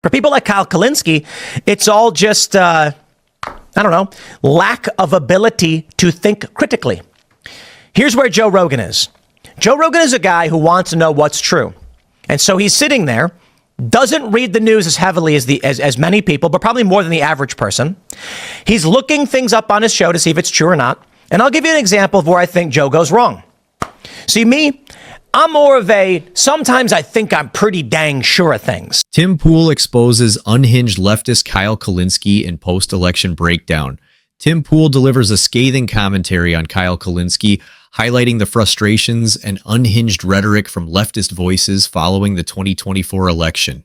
For people like Kyle Kulinski, it's all just, lack of ability to think critically. Here's where Joe Rogan is. Joe Rogan is a guy who wants to know what's true. And so he's sitting there, doesn't read the news as heavily as many people, but probably more than the average person. He's looking things up on his show to see if it's true or not. And I'll give you an example of where I think Joe goes wrong. See, me, I'm more of sometimes I think I'm pretty dang sure of things. Timpool exposes unhinged leftist Kyle Kulinski in post-election breakdown. Timpool delivers a scathing commentary on Kyle Kulinski, highlighting the frustrations and unhinged rhetoric from leftist voices following the 2024 election.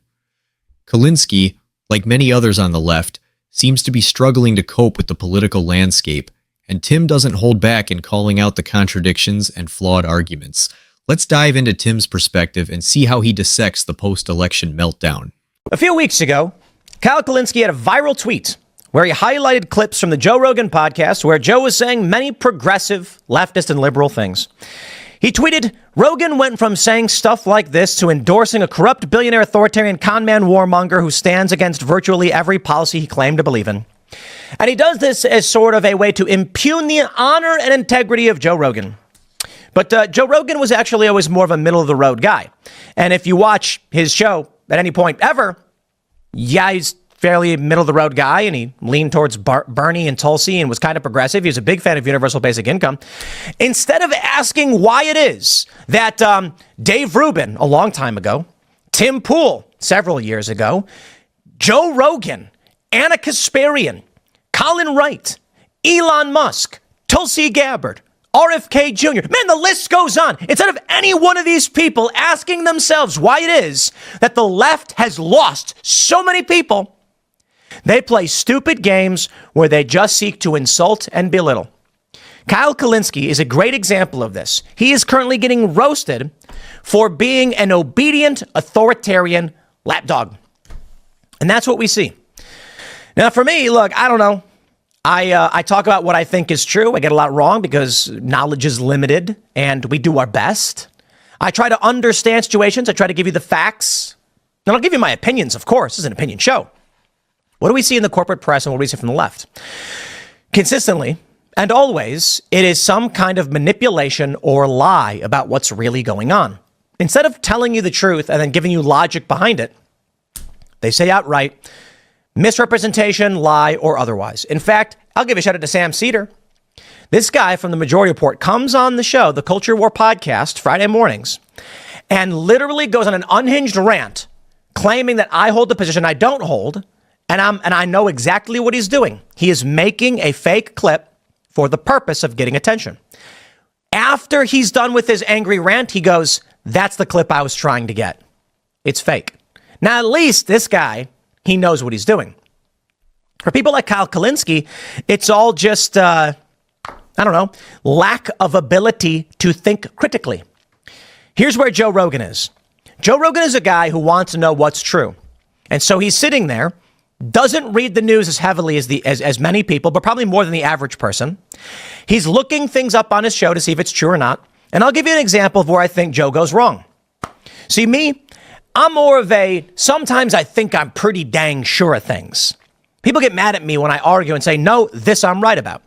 Kulinski, like many others on the left, seems to be struggling to cope with the political landscape, and Tim doesn't hold back in calling out the contradictions and flawed arguments. Let's dive into Tim's perspective and see how he dissects the post-election meltdown. A few weeks ago, Kyle Kulinski had a viral tweet where he highlighted clips from the Joe Rogan podcast where Joe was saying many progressive, leftist, and liberal things. He tweeted, Rogan went from saying stuff like this to endorsing a corrupt billionaire authoritarian conman warmonger who stands against virtually every policy he claimed to believe in. And he does this as sort of a way to impugn the honor and integrity of Joe Rogan. But Joe Rogan was actually always more of a middle-of-the-road guy. And if you watch his show at any point ever, yeah, he's fairly middle-of-the-road guy, and he leaned towards Bernie and Tulsi and was kind of progressive. He was a big fan of universal basic income. Instead of asking why it is that Dave Rubin, a long time ago, Timpool, several years ago, Joe Rogan, Anna Kasparian, Colin Wright, Elon Musk, Tulsi Gabbard, RFK Jr. Man, the list goes on. Instead of any one of these people asking themselves why it is that the left has lost so many people, they play stupid games where they just seek to insult and belittle. Kyle Kulinski is a great example of this. He is currently getting roasted for being an obedient, authoritarian lapdog. And that's what we see. Now, for me, look, I don't know. I talk about what I think is true. I get a lot wrong because knowledge is limited and we do our best. I try to understand situations. I try to give you the facts. And I'll give you my opinions, of course. This is an opinion show. What do we see in the corporate press and what do we see from the left? Consistently and always, it is some kind of manipulation or lie about what's really going on. Instead of telling you the truth and then giving you logic behind it, they say outright, misrepresentation, lie, or otherwise. In fact, I'll give a shout out to Sam Cedar. This guy from the Majority Report comes on the show, the Culture War podcast, Friday mornings, and literally goes on an unhinged rant claiming that I hold the position I don't hold, and I know exactly what he's doing. He is making a fake clip for the purpose of getting attention. After he's done with his angry rant, he goes, that's the clip I was trying to get. It's fake. Now, at least this guy, he knows what he's doing. For people like Kyle Kulinski, it's all just, lack of ability to think critically. Here's where Joe Rogan is. Joe Rogan is a guy who wants to know what's true. And so he's sitting there, doesn't read the news as heavily as many people, but probably more than the average person. He's looking things up on his show to see if it's true or not. And I'll give you an example of where I think Joe goes wrong. See, me, I'm more of sometimes I think I'm pretty dang sure of things. People get mad at me when I argue and say, no, this I'm right about.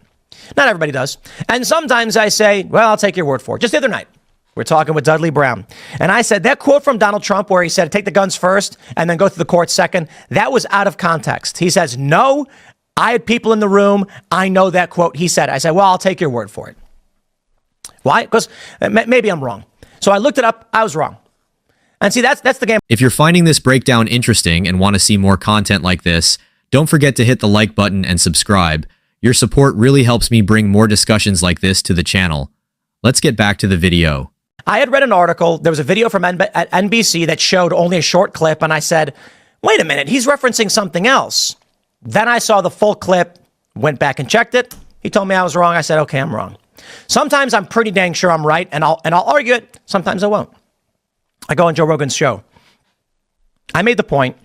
Not everybody does. And sometimes I say, well, I'll take your word for it. Just the other night, we're talking with Dudley Brown. And I said that quote from Donald Trump where he said, take the guns first and then go through the courts second. That was out of context. He says, no, I had people in the room. I know that quote. He said, I said, well, I'll take your word for it. Why? Because maybe I'm wrong. So I looked it up. I was wrong. And see, that's the game. If you're finding this breakdown interesting and want to see more content like this, don't forget to hit the like button and subscribe. Your support really helps me bring more discussions like this to the channel. Let's get back to the video. I had read an article. There was a video from NBC that showed only a short clip. And I said, wait a minute, he's referencing something else. Then I saw the full clip, went back and checked it. He told me I was wrong. I said, okay, I'm wrong. Sometimes I'm pretty dang sure I'm right and I'll argue it. Sometimes I won't. I go on Joe Rogan's show. I made the point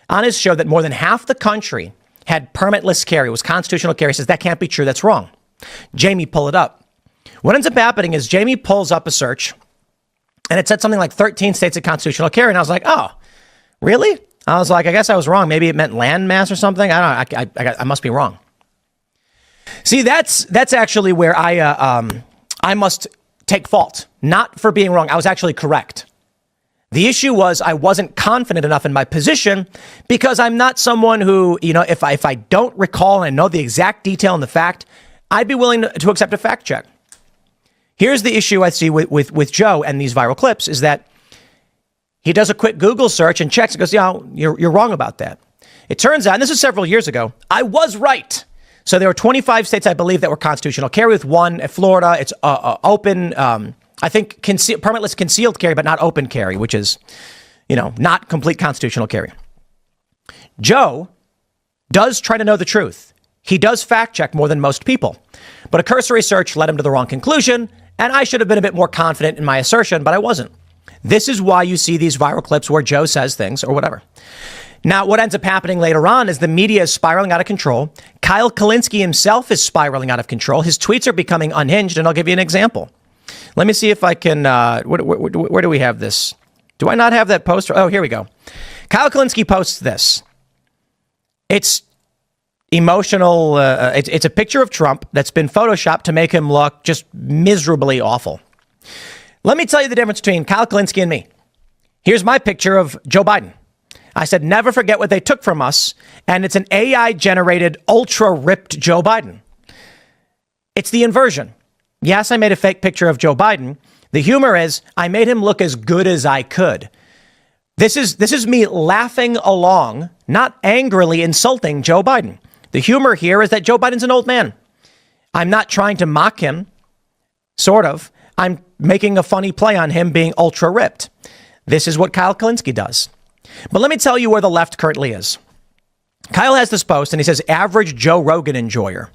on his show that more than half the country had permitless carry. It was constitutional carry. He says that can't be true. That's wrong. Jamie, pull it up. What ends up happening is Jamie pulls up a search and it said something like 13 states of constitutional carry. And I was like, oh, really? I was like, I guess I was wrong. Maybe it meant landmass or something. I don't know. I must be wrong. See, that's actually where I must take fault, not for being wrong. I was actually correct. The issue was I wasn't confident enough in my position because I'm not someone who, if I don't recall and know the exact detail and the fact, I'd be willing to accept a fact check. Here's the issue I see with Joe and these viral clips is that he does a quick Google search and checks and goes, you're wrong about that. It turns out, and this is several years ago, I was right. So there were 25 states, I believe, that were constitutional carry with one. At Florida, it's open, I think, permitless concealed carry, but not open carry, which is, not complete constitutional carry. Joe does try to know the truth. He does fact check more than most people. But a cursory search led him to the wrong conclusion, and I should have been a bit more confident in my assertion, but I wasn't. This is why you see these viral clips where Joe says things or whatever. Now, what ends up happening later on is the media is spiraling out of control. Kyle Kulinski himself is spiraling out of control. His tweets are becoming unhinged, and I'll give you an example. Let me see if I can, where do we have this? Do I not have that poster? Oh, here we go. Kyle Kulinski posts this. It's emotional. It's a picture of Trump that's been photoshopped to make him look just miserably awful. Let me tell you the difference between Kyle Kulinski and me. Here's my picture of Joe Biden. I said, never forget what they took from us. And it's an AI-generated, ultra-ripped Joe Biden. It's the inversion. Yes, I made a fake picture of Joe Biden. The humor is I made him look as good as I could. This is me laughing along, not angrily insulting Joe Biden. The humor here is that Joe Biden's an old man. I'm not trying to mock him, sort of. I'm making a funny play on him being ultra-ripped. This is what Kyle Kulinski does. But let me tell you where the left currently is. Kyle has this post and he says, average Joe Rogan enjoyer.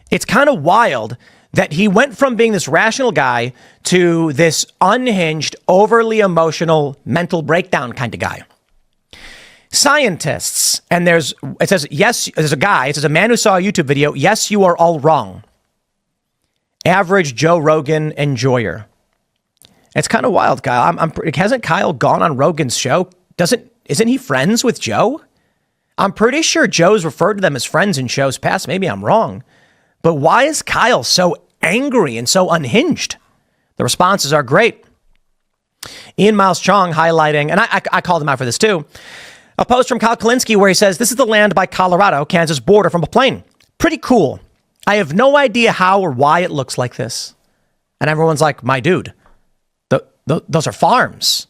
It's kind of wild that he went from being this rational guy to this unhinged, overly emotional, mental breakdown kind of guy. Scientists, and it says, yes, there's a guy, it says a man who saw a YouTube video, yes, you are all wrong. Average Joe Rogan enjoyer. It's kind of wild, Kyle. Hasn't Kyle gone on Rogan's show? Isn't he friends with Joe? I'm pretty sure Joe's referred to them as friends in shows past. Maybe I'm wrong. But why is Kyle so angry and so unhinged? The responses are great. Ian Miles Chong highlighting, and I called him out for this too, a post from Kyle Kulinski where he says, this is the land by Colorado, Kansas border from a plane. Pretty cool. I have no idea how or why it looks like this. And everyone's like, my dude, those are farms.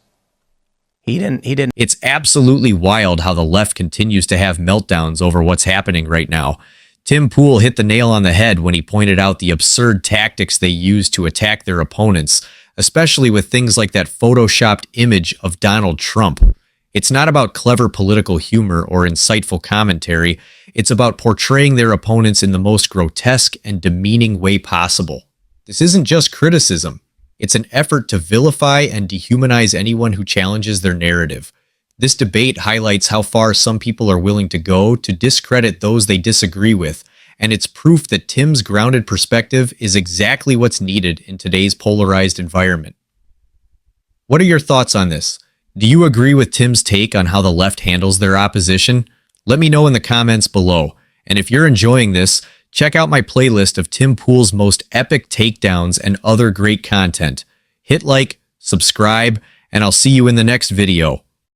He didn't. It's absolutely wild how the left continues to have meltdowns over what's happening right now. Timpool hit the nail on the head when he pointed out the absurd tactics they use to attack their opponents, especially with things like that photoshopped image of Donald Trump. It's not about clever political humor or insightful commentary. It's about portraying their opponents in the most grotesque and demeaning way possible. This isn't just criticism. It's an effort to vilify and dehumanize anyone who challenges their narrative. This debate highlights how far some people are willing to go to discredit those they disagree with, and it's proof that Tim's grounded perspective is exactly what's needed in today's polarized environment. What are your thoughts on this? Do you agree with Tim's take on how the left handles their opposition? Let me know in the comments below. And if you're enjoying this, check out my playlist of Timpool's most epic takedowns and other great content. Hit like, subscribe, and I'll see you in the next video.